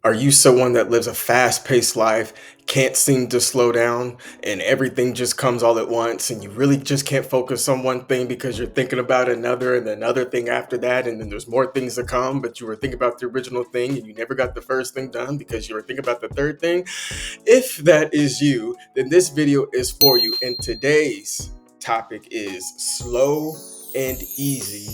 Are you someone that lives a fast-paced life, can't seem to slow down, and everything just comes all at once, and you really just can't focus on one thing because you're thinking about another and another thing after that, and then there's more things to come, but you were thinking about the original thing and you never got the first thing done because you were thinking about the third thing? If that is you, then this video is for you. And today's topic is slow and easy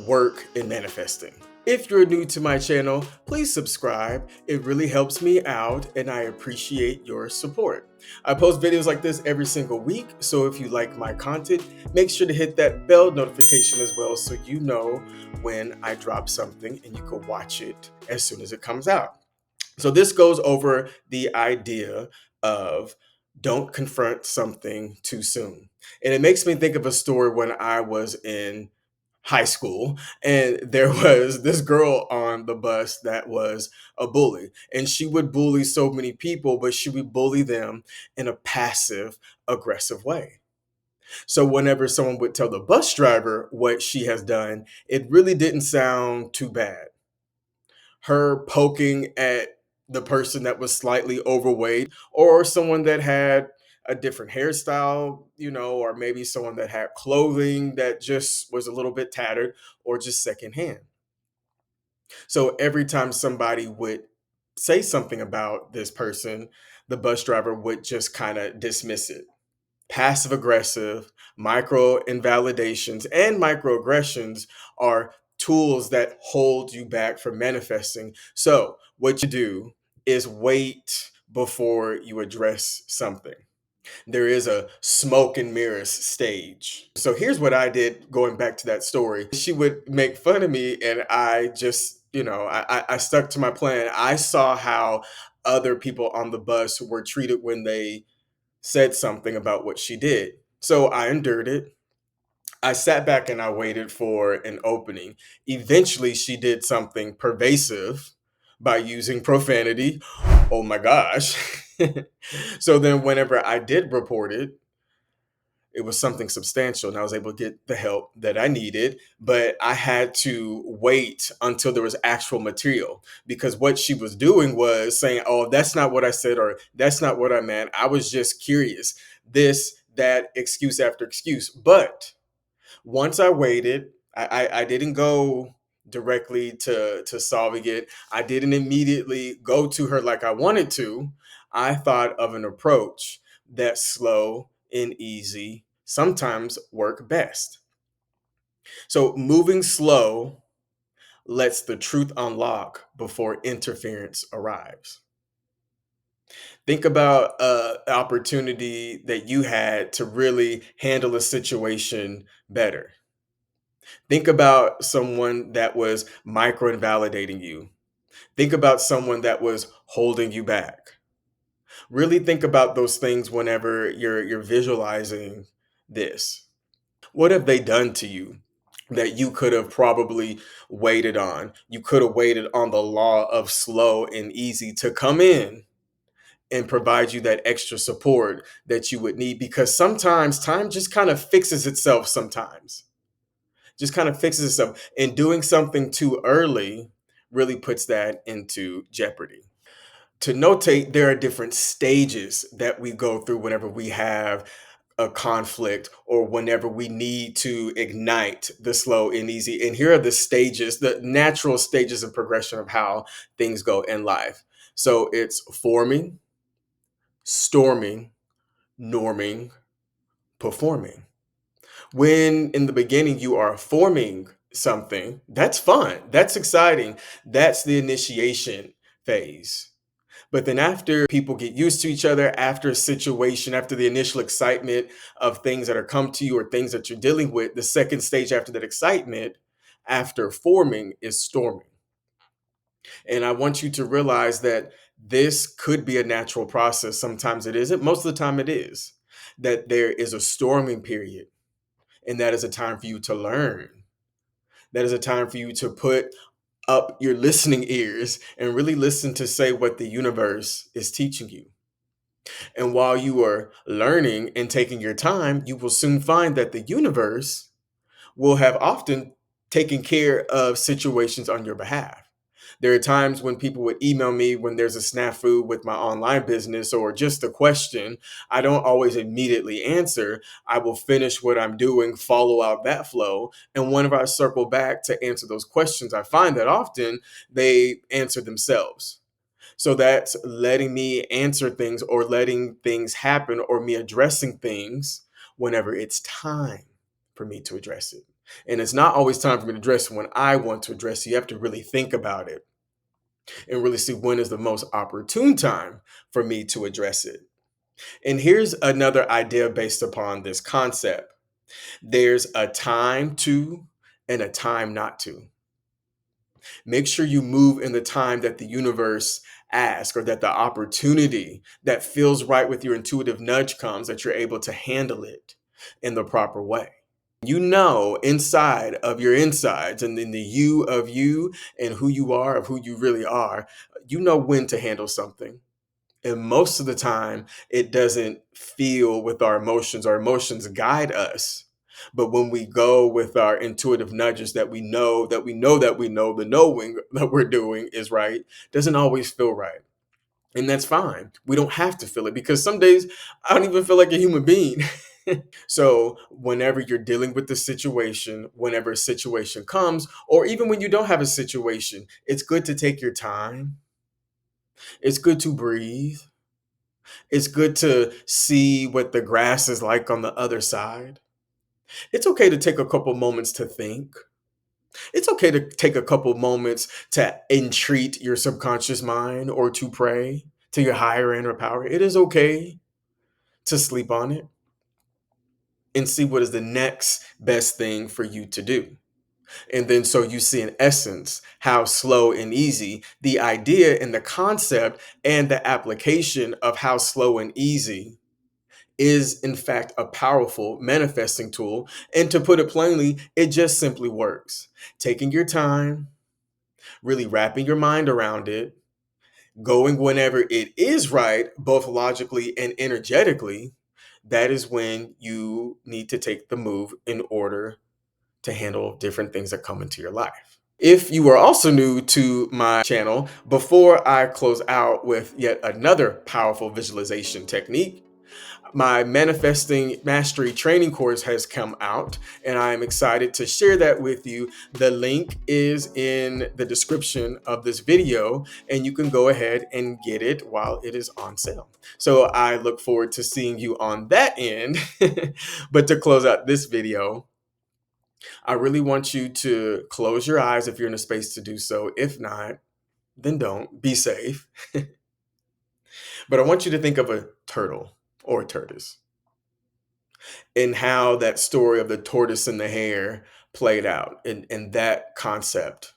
work in manifesting. If you're new to my channel, please subscribe. It really helps me out and I appreciate your support. I post videos like this every single week, so if you like my content, make sure to hit that bell notification as well so you know when I drop something and you can watch it as soon as it comes out. So this goes over the idea of don't confront something too soon. And it makes me think of a story when I was in high school and there was this girl on the bus that was a bully, and she would bully so many people, but she would bully them in a passive aggressive way. So whenever someone would tell the bus driver what she has done, it really didn't sound too bad. Her poking at the person that was slightly overweight or someone that had a different hairstyle, or maybe someone that had clothing that just was a little bit tattered or just secondhand. So every time somebody would say something about this person, the bus driver would just kind of dismiss it. Passive aggressive, micro invalidations, and microaggressions are tools that hold you back from manifesting. So, what you do is wait before you address something. There is a smoke and mirrors stage. So, here's what I did going back to that story. She would make fun of me, and I just, I stuck to my plan. I saw how other people on the bus were treated when they said something about what she did. So I endured it. I sat back and I waited for an opening. Eventually, she did something pervasive by using profanity. Oh my gosh. So then, whenever I did report it, it was something substantial and I was able to get the help that I needed, but I had to wait until there was actual material because what she was doing was saying, "Oh, that's not what I said," or "That's not what I meant. I was just curious." This, that, excuse after excuse. But once I waited, I didn't go directly to solving it. I didn't immediately go to her like I wanted to. I thought of an approach that's slow and easy sometimes work best. So moving slow lets the truth unlock before interference arrives. Think about an opportunity that you had to really handle a situation better. Think about someone that was micro invalidating you. Think about someone that was holding you back. Really think about those things whenever you're visualizing this. What have they done to you that you could have probably waited on? You could have waited on the law of slow and easy to come in and provide you that extra support that you would need, because sometimes time just kind of fixes itself sometimes. Just kind of fixes itself, and doing something too early really puts that into jeopardy. To notate, there are different stages that we go through whenever we have a conflict or whenever we need to ignite the slow and easy. And here are the stages, the natural stages of progression of how things go in life. So it's forming, storming, norming, performing. When in the beginning you are forming something, that's fun, that's exciting, that's the initiation phase. But then after people get used to each other, after a situation, after the initial excitement of things that are come to you or things that you're dealing with, the second stage after that excitement, after forming, is storming. And I want you to realize that this could be a natural process. Sometimes it isn't, most of the time it is. That there is a storming period, and that is a time for you to learn. That is a time for you to put up your listening ears and really listen to say what the universe is teaching you. And while you are learning and taking your time, you will soon find that the universe will have often taken care of situations on your behalf. There are times when people would email me when there's a snafu with my online business or just a question. I don't always immediately answer. I will finish what I'm doing, follow out that flow. And whenever I circle back to answer those questions, I find that often they answer themselves. So that's letting me answer things or letting things happen or me addressing things whenever it's time for me to address it. And it's not always time for me to address it when I want to address it. You have to really think about it and really see when is the most opportune time for me to address it. And here's another idea based upon this concept: there's a time to and a time not to. Make sure you move in the time that the universe asks, or that the opportunity that feels right with your intuitive nudge comes, that you're able to handle it in the proper way. You know, inside of your insides and in the you of you and who you are, of who you really are, you know when to handle something. And most of the time, it doesn't feel with our emotions. Our emotions guide us. But when we go with our intuitive nudges that we know, that we know, that we know, the knowing that we're doing is right, doesn't always feel right. And that's fine. We don't have to feel it, because some days I don't even feel like a human being. So, whenever you're dealing with the situation, whenever a situation comes, or even when you don't have a situation, it's good to take your time. It's good to breathe. It's good to see what the grass is like on the other side. It's okay to take a couple moments to think. It's okay to take a couple moments to entreat your subconscious mind or to pray to your higher inner power. It is okay to sleep on it and see what is the next best thing for you to do. And then so you see in essence how slow and easy the idea and the concept and the application of how slow and easy is in fact a powerful manifesting tool. And to put it plainly, it just simply works. Taking your time, really wrapping your mind around it, going whenever it is right, both logically and energetically, that is when you need to take the move in order to handle different things that come into your life. If you are also new to my channel, before I close out with yet another powerful visualization technique, my manifesting mastery training course has come out, and I am excited to share that with you. The link is in the description of this video, and you can go ahead and get it while it is on sale. So I look forward to seeing you on that end. But to close out this video, I really want you to close your eyes if you're in a space to do so. If not, then don't. Be safe. But I want you to think of a turtle or a tortoise, and how that story of the tortoise and the hare played out in that concept.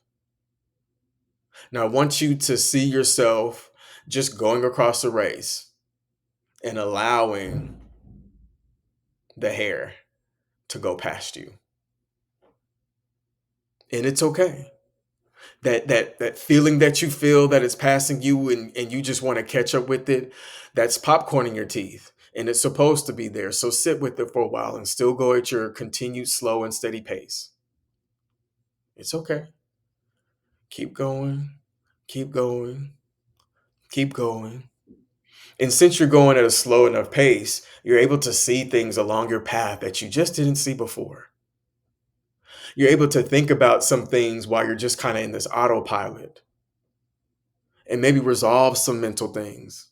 Now, I want you to see yourself just going across a race and allowing the hare to go past you. And it's okay. That feeling that you feel that it's passing you, and you just want to catch up with it, that's popcorn in your teeth. And it's supposed to be there. So sit with it for a while and still go at your continued slow and steady pace. It's okay. Keep going, keep going, keep going. And since you're going at a slow enough pace, you're able to see things along your path that you just didn't see before. You're able to think about some things while you're just kind of in this autopilot, and maybe resolve some mental things.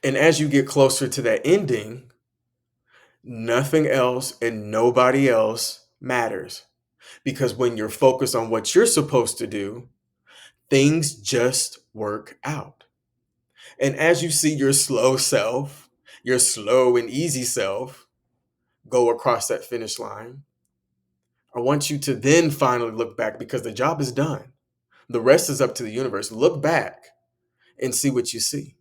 And as you get closer to that ending, nothing else and nobody else matters. Because when you're focused on what you're supposed to do, things just work out. And as you see your slow self, your slow and easy self, go across that finish line, I want you to then finally look back, because the job is done. The rest is up to the universe. Look back and see what you see.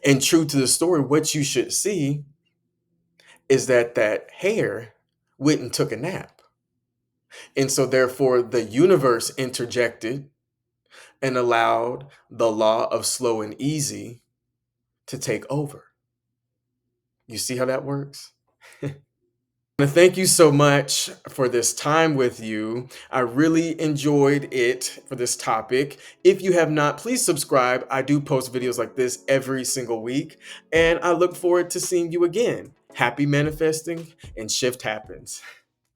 And true to the story, what you should see is that hare went and took a nap. And so therefore the universe interjected and allowed the law of slow and easy to take over. You see how that works? Thank you so much for this time with you. I really enjoyed it for this topic. If you have not, please subscribe. I do post videos like this every single week, and I look forward to seeing you again. Happy manifesting, and shift happens.